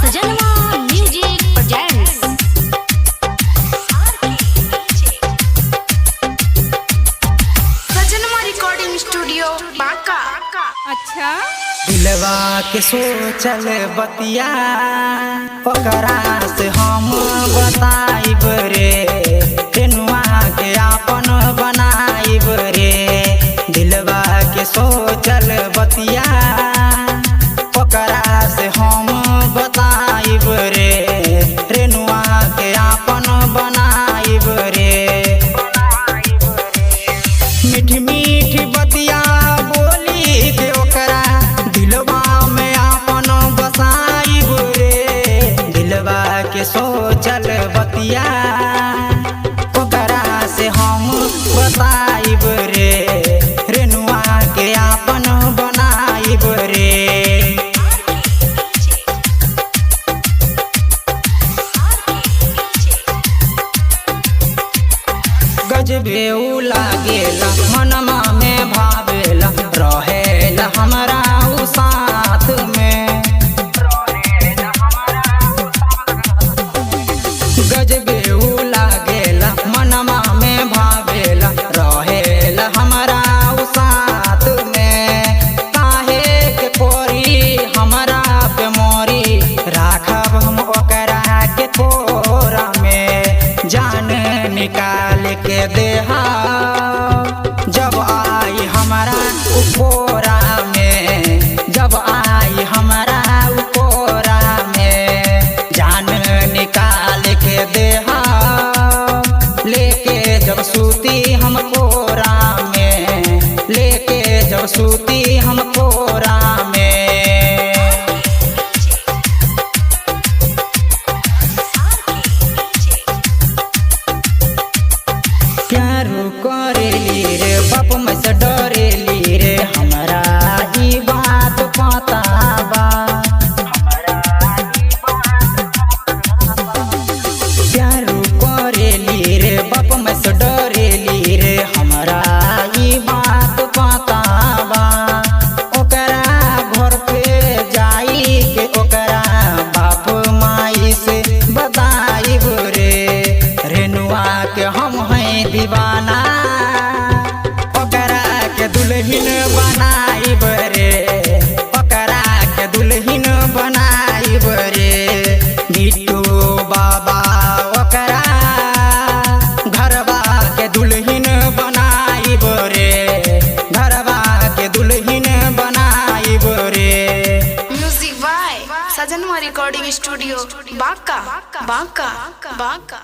सजनवा music presents. सजनवा recording studio Banka. अच्छा दिलवा के सोचल बतिया ओकरा से हम बताइब रे, तेनुआ के आपन बनाइब रे। दिलवा के सोचल बतिया ओकरा से हम बताइब रे, रेनुआ के आपन बनाइब रे। मीठी मीठी बतिया बोली के ओकरा दिलवा में आपन बसाइब रे। दिलवा के सोचल बतिया ओकरा से हम बताइब रे, रेनुआ के आपन बनाइब रे। गजबे उ लागेला मनमा में भावेला, रहेला हमरा उ साथ में। गजबे उ लागेला मनमा में भावेला, रहेला हमरा उ साथ में। काहे के कोरी हमरा पे मोरी, राखब हम ओकरा के कोरा में। जान निकाल के देहा जब आई हमारा उपोरा में, जब आई हमारा उपोरा में। जान निकाल के देहा लेके जब सूती हम कोरा में, लेके जब सूती हम कोरा में। प्यारू करेली रे बाप में से डरेली रे, हमरा ई बात पता बा। प्यारू करेली रे बाप में से डरेली रे, हमरा ई बात पता बा। ओकरा घर पे जाई के ओकरा बाप माई से बताइब रे, रेनुआ के हम हैं दीवाना। ओकरा के दुल्हन बनाइब रे, ओकरा के दुल्हन बनाइब रे। बिट्टू बाबा ओकरा घरवा के दुल्हन बनाइब रे, घरवा के दुल्हन बनाइब रे। म्यूजिक बाय सजनवा रिकॉर्डिंग स्टूडियो बांका बांका बांका।